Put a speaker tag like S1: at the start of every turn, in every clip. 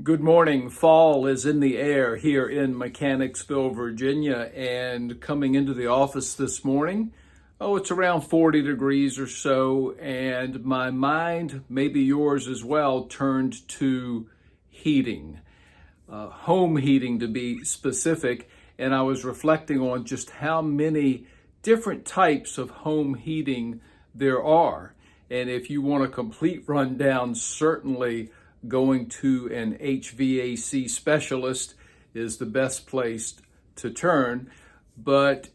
S1: Good morning. Fall is in the air here in Mechanicsville, Virginia, and coming into the office this morning, it's around 40 degrees or so, and my mind, maybe yours as well, turned to heating, home heating to be specific, and I was reflecting on just how many different types of home heating there are. And if you want a complete rundown, certainly going to an HVAC specialist is the best place to turn. But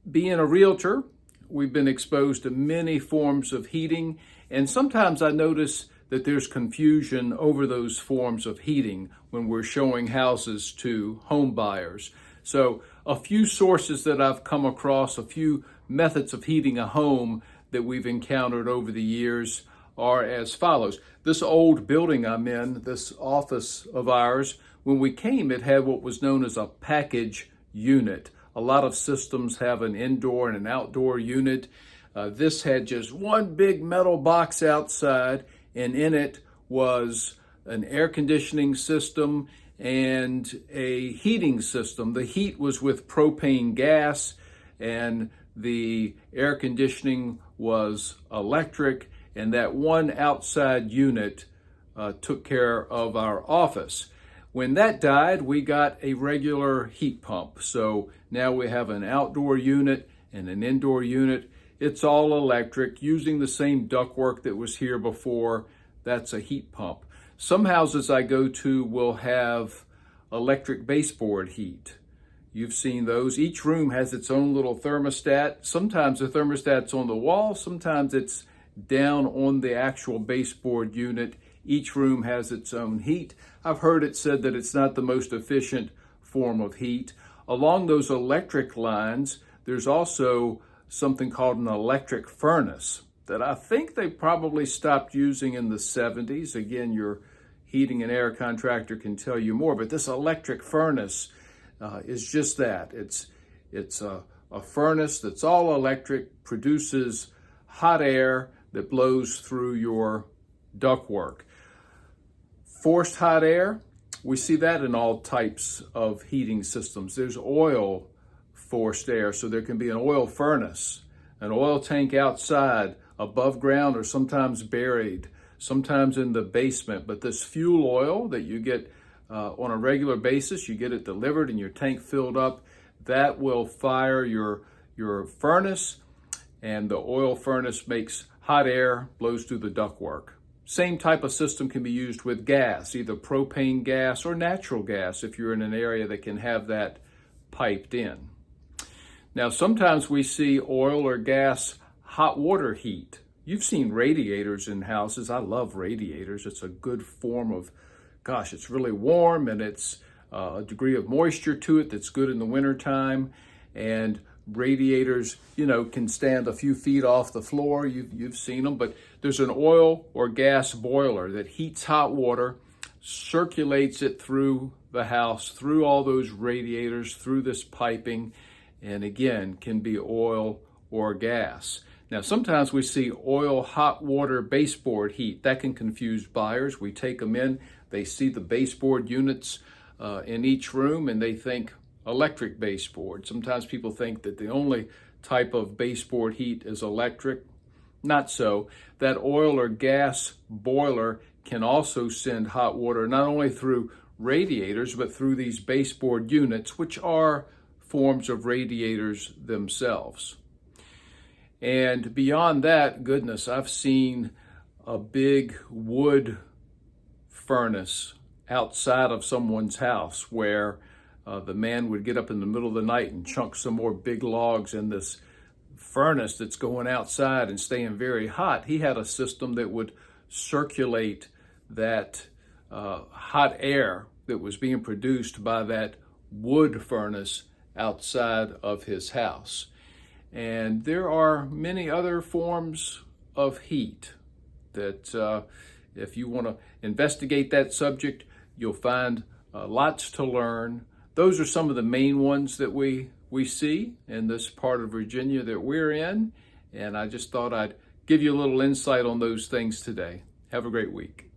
S1: being a realtor, we've been exposed to many forms of heating, and sometimes I notice that there's confusion over those forms of heating when we're showing houses to home buyers. So a few sources that I've come across, a few methods of heating a home that we've encountered over the years are as follows. This old building I'm in, this office of ours, when we came, it had what was known as a package unit. A lot of systems have an indoor and an outdoor unit. This had just one big metal box outside, and in it was an air conditioning system and a heating system. The heat was with propane gas, and the air conditioning was electric, and that one outside unit took care of our office. When that died, we got a regular heat pump. So now we have an outdoor unit and an indoor unit. It's all electric, using the same ductwork that was here before. That's a heat pump. Some houses I go to will have electric baseboard heat. You've seen those. Each room has its own little thermostat. Sometimes the thermostat's on the wall, sometimes it's down on the actual baseboard unit. Each room has its own heat. I've heard it said that it's not the most efficient form of heat. Along those electric lines, there's also something called an electric furnace that I think they probably stopped using in the 70s. Again, your heating and air contractor can tell you more, but this electric furnace is just that. It's a furnace that's all electric, produces hot air that blows through your ductwork. Forced hot air, we see that in all types of heating systems. There's oil forced air, so there can be an oil furnace, an oil tank outside, above ground, or sometimes buried, sometimes in the basement. But this fuel oil that you get on a regular basis, you get it delivered and your tank filled up, that will fire your furnace, and the oil furnace makes hot air, blows through the ductwork. Same type of system can be used with gas, either propane gas or natural gas if you're in an area that can have that piped in. Now, sometimes we see oil or gas hot water heat. You've seen radiators in houses. I love radiators. It's a good form of, it's really warm, and it's a degree of moisture to it that's good in the wintertime. And radiators, can stand a few feet off the floor. You've seen them, but there's an oil or gas boiler that heats hot water, circulates it through the house, through all those radiators, through this piping, and again, can be oil or gas. Now, sometimes we see oil hot water baseboard heat. That can confuse buyers. We take them in, they see the baseboard units in each room, and they think electric baseboard. Sometimes people think that the only type of baseboard heat is electric. Not so. That oil or gas boiler can also send hot water not only through radiators, but through these baseboard units, which are forms of radiators themselves. And beyond that, goodness, I've seen a big wood furnace outside of someone's house where the man would get up in the middle of the night and chunk some more big logs in this furnace that's going outside and staying very hot. He had a system that would circulate that hot air that was being produced by that wood furnace outside of his house. And there are many other forms of heat that if you want to investigate that subject, you'll find lots to learn. Those are some of the main ones that we see in this part of Virginia that we're in. And I just thought I'd give you a little insight on those things today. Have a great week.